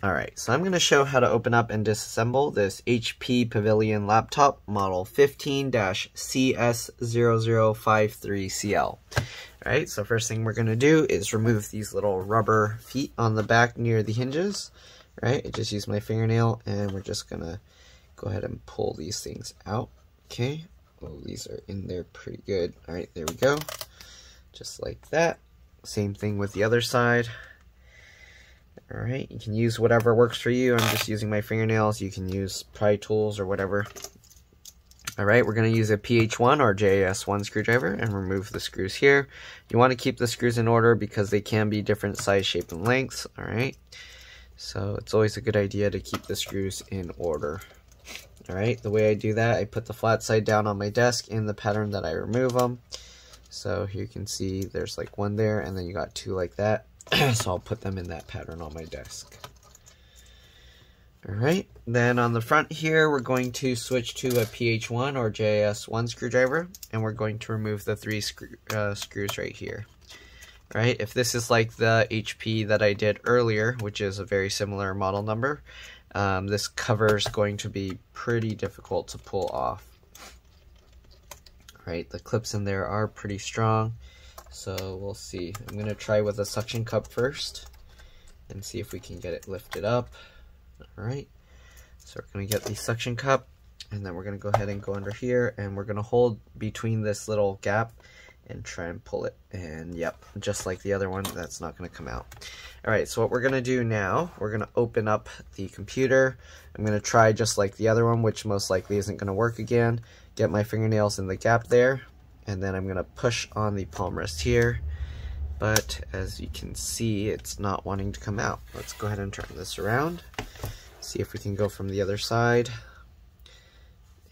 Alright, so I'm going to show how to open up and disassemble this HP Pavilion laptop model 15-CS0053CL. Alright, so first thing we're going to do is remove these little rubber feet on the back near the hinges. Right, I just use my fingernail and we're just going to go ahead and pull these things out. Okay, oh, these are in there pretty good. Alright, there we go. Just like that. Same thing with the other side. Alright, you can use whatever works for you. I'm just using my fingernails. You can use pry tools or whatever. Alright, we're going to use a PH1 or JS1 screwdriver and remove the screws here. You want to keep the screws in order because they can be different size, shape, and lengths. Alright, so it's always a good idea to keep the screws in order. Alright, the way I do that, I put the flat side down on my desk in the pattern that I remove them. So here you can see there's like one there and then you got two like that. So I'll put them in that pattern on my desk. Alright, then on the front here, we're going to switch to a PH1 or JS1 screwdriver, and we're going to remove the three screws right here. Alright, if this is like the HP that I did earlier, which is a very similar model number, this cover is going to be pretty difficult to pull off. Alright, the clips in there are pretty strong. So we'll see. I'm going to try with a suction cup first and see if we can get it lifted up. Alright, so we're going to get the suction cup and then we're going to go ahead and go under here and we're going to hold between this little gap and try and pull it. And yep, just like the other one, that's not going to come out. Alright, so what we're going to do now, we're going to open up the computer. I'm going to try just like the other one, which most likely isn't going to work again. Get my fingernails in the gap there. And then I'm going to push on the palm rest here, but as you can see, it's not wanting to come out. Let's go ahead and turn this around, see if we can go from the other side,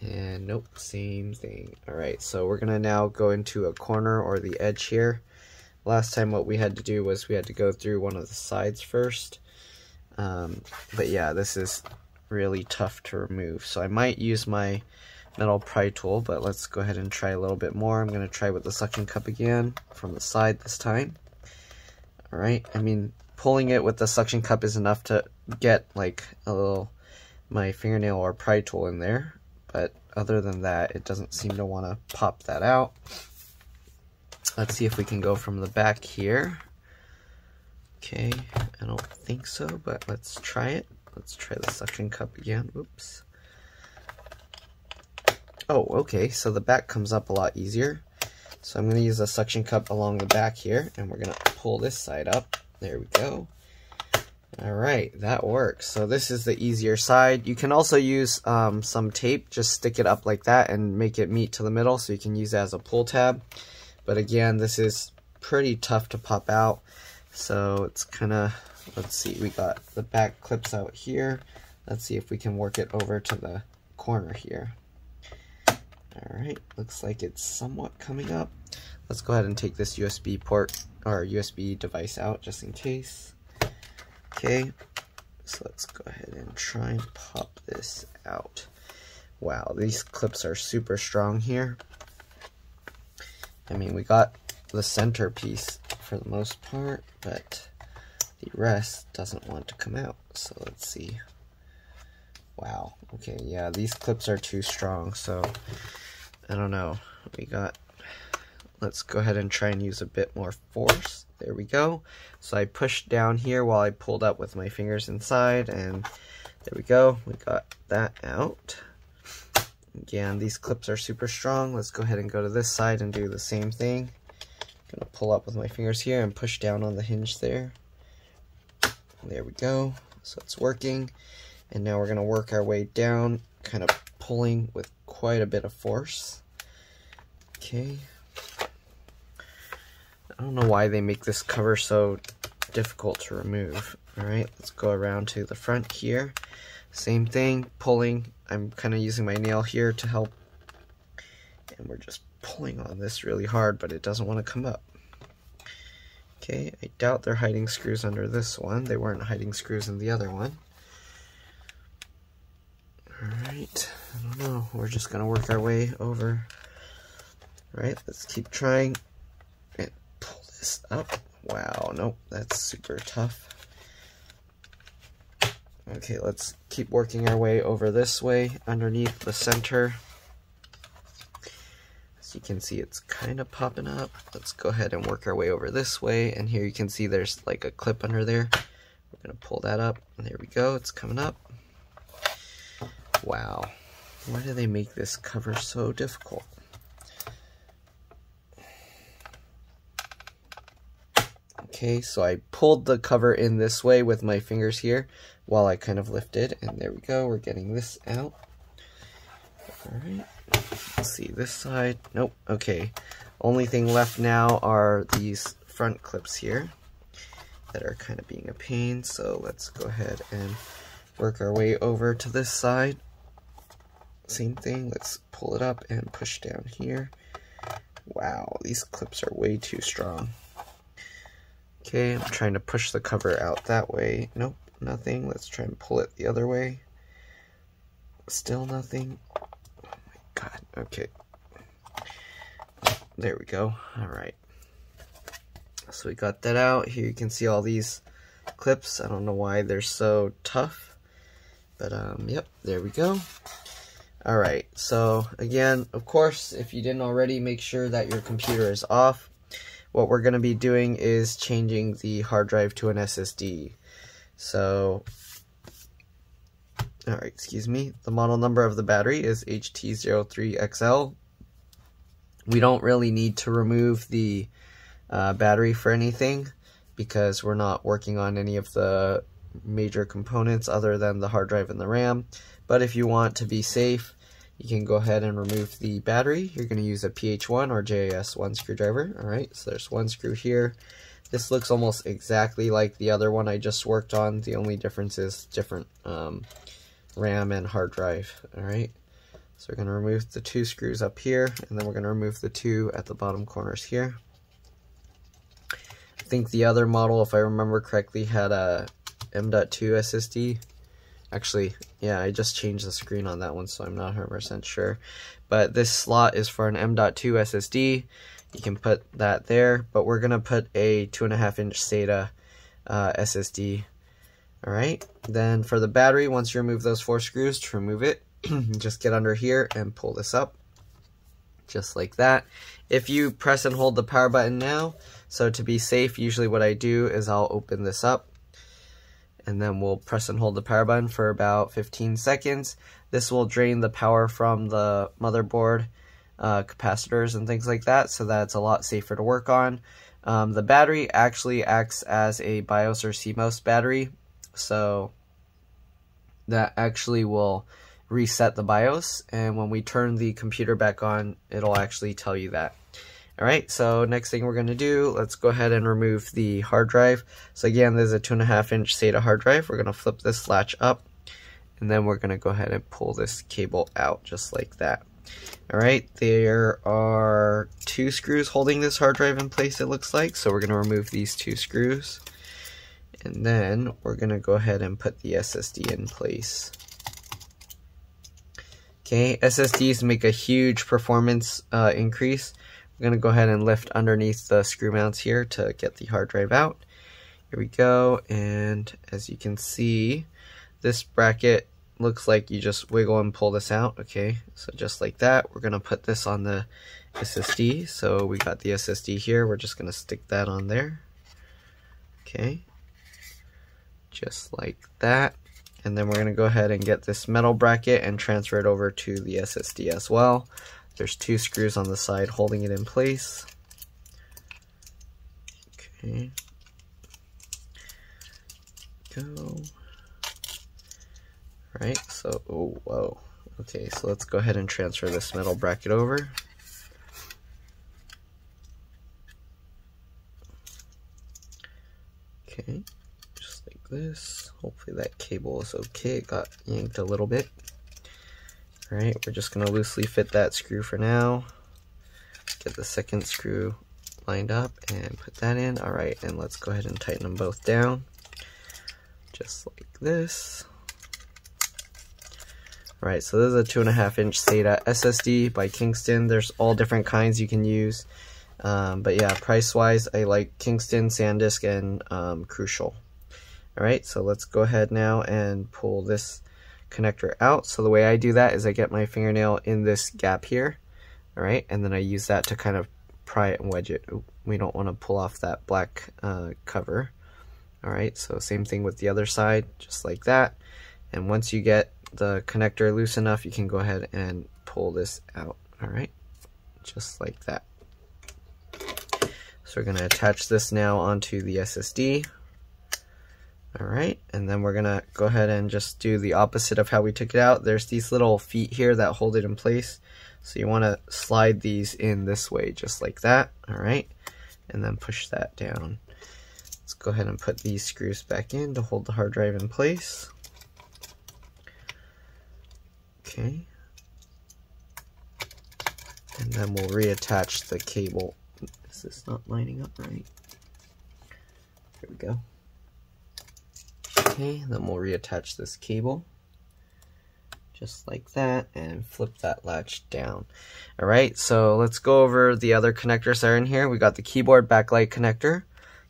and nope, same thing. Alright, so we're going to now go into a corner or the edge here. Last time what we had to do was we had to go through one of the sides first, but yeah, this is really tough to remove, so I might use my metal pry tool, but let's go ahead and try a little bit more. I'm going to try with the suction cup again from the side this time. Alright, I mean, pulling it with the suction cup is enough to get like a little, my fingernail or pry tool in there, but other than that, it doesn't seem to want to pop that out. Let's see if we can go from the back here. Okay, I don't think so, but let's try it. Let's try the suction cup again. Oops. Oh, okay, so the back comes up a lot easier. So I'm going to use a suction cup along the back here, and we're going to pull this side up. There we go. Alright, that works. So this is the easier side. You can also use some tape, just stick it up like that and make it meet to the middle so you can use it as a pull tab. But again, this is pretty tough to pop out. So it's kind of, let's see, we got the back clips out here. Let's see if we can work it over to the corner here. Alright, looks like it's somewhat coming up. Let's go ahead and take this USB port or USB device out just in case. Okay, so let's go ahead and try and pop this out. Wow, these clips are super strong here. I mean, we got the center piece for the most part, but the rest doesn't want to come out. So let's see. Wow, okay, yeah, these clips are too strong, so I don't know. Let's go ahead and try and use a bit more force. There we go. So I pushed down here while I pulled up with my fingers inside, and there we go. We got that out. Again, these clips are super strong. Let's go ahead and go to this side and do the same thing. I'm gonna pull up with my fingers here and push down on the hinge there. There we go. So it's working. And now we're gonna work our way down, kind of pulling with quite a bit of force. Okay. I don't know why they make this cover so difficult to remove. Alright, let's go around to the front here. Same thing, pulling. I'm kind of using my nail here to help. And we're just pulling on this really hard, but it doesn't want to come up. Okay, I doubt they're hiding screws under this one. They weren't hiding screws in the other one. Alright, I don't know. We're just going to work our way over. Alright, let's keep trying. And pull this up. Wow, nope, that's super tough. Okay, let's keep working our way over this way underneath the center. As you can see, it's kind of popping up. Let's go ahead and work our way over this way, and here you can see there's like a clip under there. We're gonna pull that up, and there we go, it's coming up. Wow, why do they make this cover so difficult? Okay, so I pulled the cover in this way with my fingers here while I kind of lifted, and there we go, we're getting this out. Alright, let's see this side. Nope, okay. Only thing left now are these front clips here that are kind of being a pain, so let's go ahead and work our way over to this side. Same thing, let's pull it up and push down here. Wow, these clips are way too strong. Okay, I'm trying to push the cover out that way. Nope, nothing. Let's try and pull it the other way. Still nothing. Oh my god, okay. There we go. Alright. So we got that out. Here you can see all these clips. I don't know why they're so tough. But, yep, there we go. Alright, so again, of course, if you didn't already, make sure that your computer is off. What we're going to be doing is changing the hard drive to an SSD. So, alright, excuse me. The model number of the battery is HT03XL. We don't really need to remove the battery for anything because we're not working on any of the major components other than the hard drive and the RAM. But if you want to be safe, you can go ahead and remove the battery. You're going to use a PH1 or JAS1 screwdriver. Alright, so there's one screw here. This looks almost exactly like the other one I just worked on. The only difference is different RAM and hard drive. Alright, so we're going to remove the two screws up here, and then we're going to remove the two at the bottom corners here. I think the other model, if I remember correctly, had a M.2 SSD. Actually, yeah, I just changed the screen on that one, so I'm not 100% sure. But this slot is for an M.2 SSD. You can put that there, but we're going to put a 2.5-inch SATA SSD. Alright, then for the battery, once you remove those 4 screws, to remove it, just get under here and pull this up. Just like that. If you press and hold the power button now, so to be safe, usually what I do is I'll open this up. And then we'll press and hold the power button for about 15 seconds. This will drain the power from the motherboard, capacitors and things like that, so that it's a lot safer to work on. The battery actually acts as a BIOS or CMOS battery, so that actually will reset the BIOS, and when we turn the computer back on, it'll actually tell you that. Alright, so next thing we're going to do, let's go ahead and remove the hard drive. So again, there's a 2.5-inch SATA hard drive. We're going to flip this latch up, and then we're going to go ahead and pull this cable out just like that. Alright, there are 2 screws holding this hard drive in place, it looks like. So we're going to remove these 2 screws, and then we're going to go ahead and put the SSD in place. Okay, SSDs make a huge performance increase. We're going to go ahead and lift underneath the screw mounts here to get the hard drive out. Here we go, and as you can see, this bracket looks like you just wiggle and pull this out. Okay, so just like that, we're going to put this on the SSD. So we got the SSD here, we're just going to stick that on there. Okay, just like that. And then we're going to go ahead and get this metal bracket and transfer it over to the SSD as well. There's 2 screws on the side holding it in place. Okay. Go. Alright, so, oh, whoa. Okay, so let's go ahead and transfer this metal bracket over. Okay, just like this. Hopefully that cable is okay. It got yanked a little bit. Alright, we're just going to loosely fit that screw for now. Get the second screw lined up and put that in. Alright, and let's go ahead and tighten them both down. Just like this. Alright, so this is a 2.5-inch SATA SSD by Kingston. There's all different kinds you can use. But yeah, price-wise, I like Kingston, SanDisk, and Crucial. Alright, so let's go ahead now and pull this connector out. So the way I do that is I get my fingernail in this gap here. Alright, and then I use that to kind of pry it and wedge it. Ooh, we don't want to pull off that black cover. Alright, so same thing with the other side, just like that. And once you get the connector loose enough, you can go ahead and pull this out. Alright, just like that. So we're going to attach this now onto the SSD. Alright, and then we're going to go ahead and just do the opposite of how we took it out. There's these little feet here that hold it in place. So you want to slide these in this way, just like that. Alright, and then push that down. Let's go ahead and put these screws back in to hold the hard drive in place. Okay. And then we'll reattach the cable. Is this not lining up right? There we go. Okay, then we'll reattach this cable. Just like that, and flip that latch down. Alright, so let's go over the other connectors that are in here. We got the keyboard backlight connector,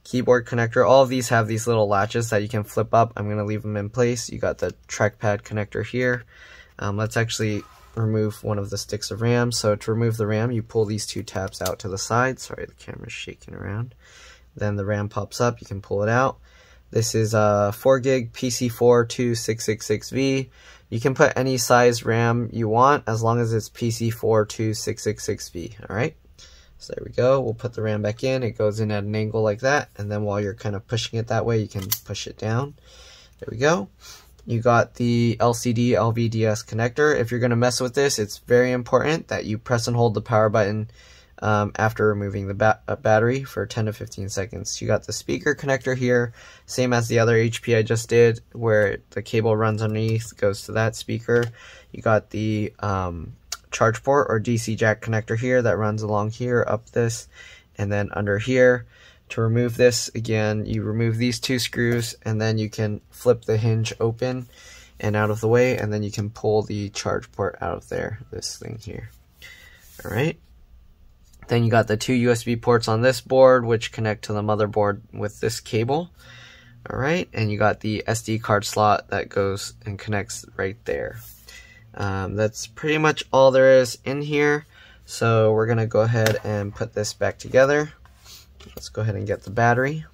keyboard connector. All of these have these little latches that you can flip up. I'm going to leave them in place. You got the trackpad connector here. Let's actually remove one of the sticks of RAM. So to remove the RAM, you pull these two tabs out to the side. Sorry, the camera's shaking around. Then the RAM pops up, you can pull it out. This is a 4 gig PC4 2666V. You can put any size RAM you want as long as it's PC4 2666V, alright? So there we go, we'll put the RAM back in, it goes in at an angle like that, and then while you're kind of pushing it that way, you can push it down. There we go. You got the LCD LVDS connector. If you're going to mess with this, it's very important that you press and hold the power button after removing the battery for 10 to 15 seconds. You got the speaker connector here, same as the other HP I just did, where the cable runs underneath, goes to that speaker. You got the charge port or DC jack connector here that runs along here, up this, and then under here. To remove this, again, you remove these two screws, and then you can flip the hinge open and out of the way, and then you can pull the charge port out of there, this thing here. Alright. Then you got the two USB ports on this board, which connect to the motherboard with this cable. Alright, and you got the SD card slot that goes and connects right there. That's pretty much all there is in here. So we're going to go ahead and put this back together. Let's go ahead and get the battery.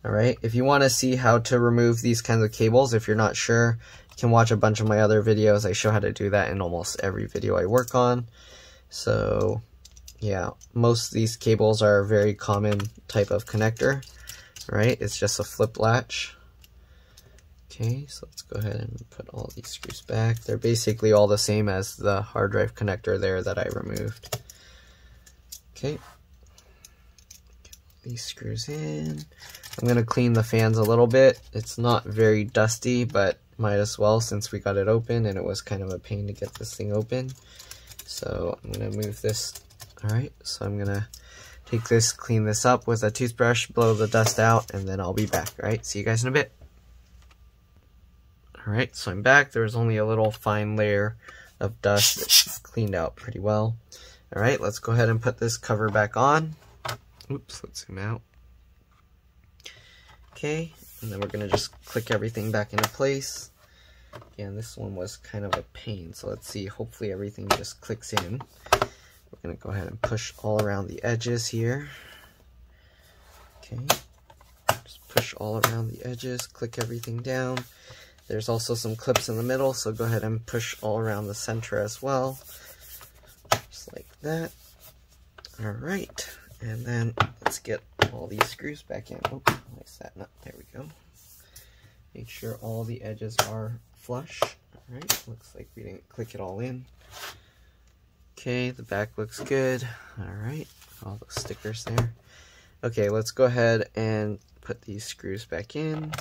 Alright, if you want to see how to remove these kinds of cables, if you're not sure, you can watch a bunch of my other videos. I show how to do that in almost every video I work on. So, yeah, most of these cables are a very common type of connector. Right, it's just a flip latch. Okay, so let's go ahead and put all these screws back. They're basically all the same as the hard drive connector there that I removed. Okay. These screws in. I'm going to clean the fans a little bit. It's not very dusty, but might as well since we got it open and it was kind of a pain to get this thing open. So I'm going to move this. Alright, so I'm going to take this, clean this up with a toothbrush, blow the dust out, and then I'll be back. Alright, see you guys in a bit. Alright, so I'm back. There was only a little fine layer of dust that's cleaned out pretty well. Alright, let's go ahead and put this cover back on. Oops, let's zoom out. Okay, and then we're going to just click everything back into place. Again, this one was kind of a pain, so let's see. Hopefully everything just clicks in. We're going to go ahead and push all around the edges here. Okay, just push all around the edges, click everything down. There's also some clips in the middle, so go ahead and push all around the center as well. Just like that. Alright. And then let's get all these screws back in. Oh, nice that nut. There we go. Make sure all the edges are flush. Alright, looks like we didn't click it all in. Okay, the back looks good. Alright, all the stickers there. Okay, let's go ahead and put these screws back in.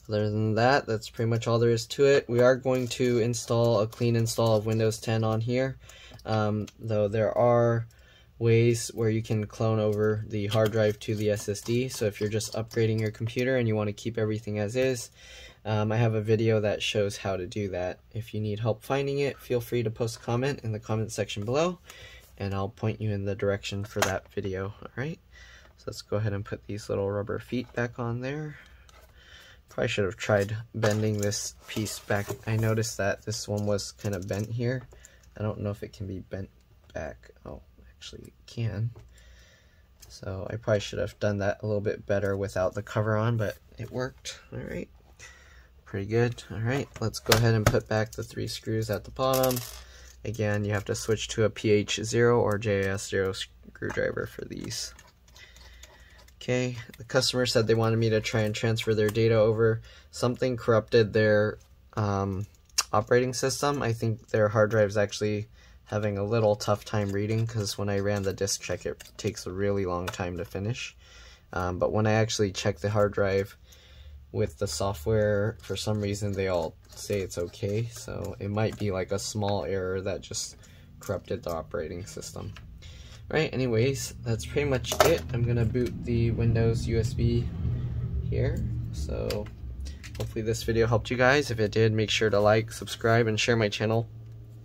Other than that, that's pretty much all there is to it. We are going to install a clean install of Windows 10 on here. Though there are ways where you can clone over the hard drive to the SSD. So if you're just upgrading your computer and you want to keep everything as is, I have a video that shows how to do that. If you need help finding it, feel free to post a comment in the comment section below, and I'll point you in the direction for that video. Alright, So let's go ahead and put these little rubber feet back on there. Probably should have tried bending this piece back. I noticed that this one was kind of bent here. I don't know if it can be bent back. Oh, actually it can. So I probably should have done that a little bit better without the cover on, but it worked. All right, pretty good. All right, let's go ahead and put back the 3 screws at the bottom. Again, you have to switch to a PH0 or JS0 screwdriver for these. Okay, the customer said they wanted me to try and transfer their data over. Something corrupted their operating system. I think their hard drive is actually having a little tough time reading, because when I ran the disk check, it takes a really long time to finish. But when I actually check the hard drive with the software, for some reason they all say it's okay. So it might be like a small error that just corrupted the operating system. Right, anyways, that's pretty much it. I'm gonna boot the Windows USB here. So hopefully this video helped you guys. If it did, make sure to like, subscribe, and share my channel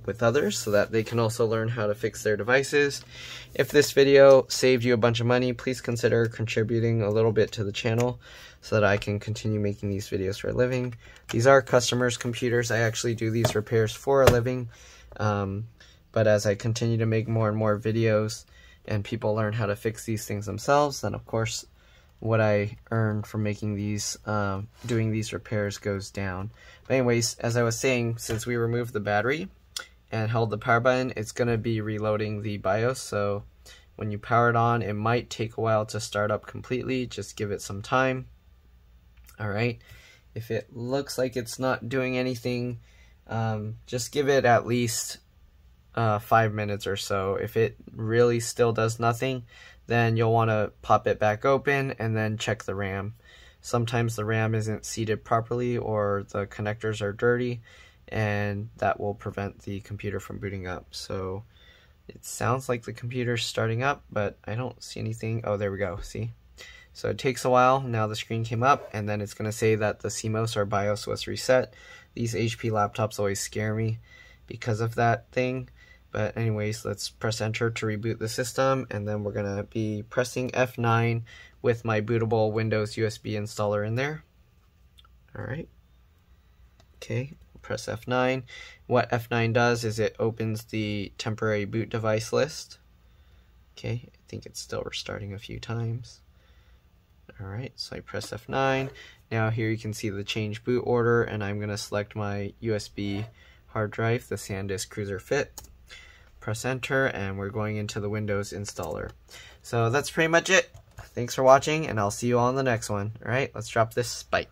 with others so that they can also learn how to fix their devices. If this video saved you a bunch of money, please consider contributing a little bit to the channel so that I can continue making these videos for a living. These are customers' computers. I actually do these repairs for a living, but as I continue to make more and more videos and people learn how to fix these things themselves, then of course what I earn from making these, doing these repairs goes down. But anyways, as I was saying, since we removed the battery and held the power button, it's going to be reloading the BIOS, so when you power it on, it might take a while to start up completely. Just give it some time. Alright, if it looks like it's not doing anything, just give it at least 5 minutes or so. If it really still does nothing, then you'll want to pop it back open and then check the RAM. Sometimes the RAM isn't seated properly or the connectors are dirty, and that will prevent the computer from booting up. So it sounds like the computer's starting up, but I don't see anything. Oh, there we go, see? So it takes a while. Now the screen came up, and then it's going to say that the CMOS or BIOS was reset. These HP laptops always scare me because of that thing. But anyways, let's press enter to reboot the system, and then we're going to be pressing F9 with my bootable Windows USB installer in there. Alright. Okay. Press F9. What F9 does is it opens the temporary boot device list. Okay, I think it's still restarting a few times. Alright, so I press F9. Now here you can see the change boot order, and I'm going to select my USB hard drive, the SanDisk Cruiser Fit. Press enter, and we're going into the Windows installer. So that's pretty much it. Thanks for watching, and I'll see you all in the next one. Alright, let's drop this. Bye.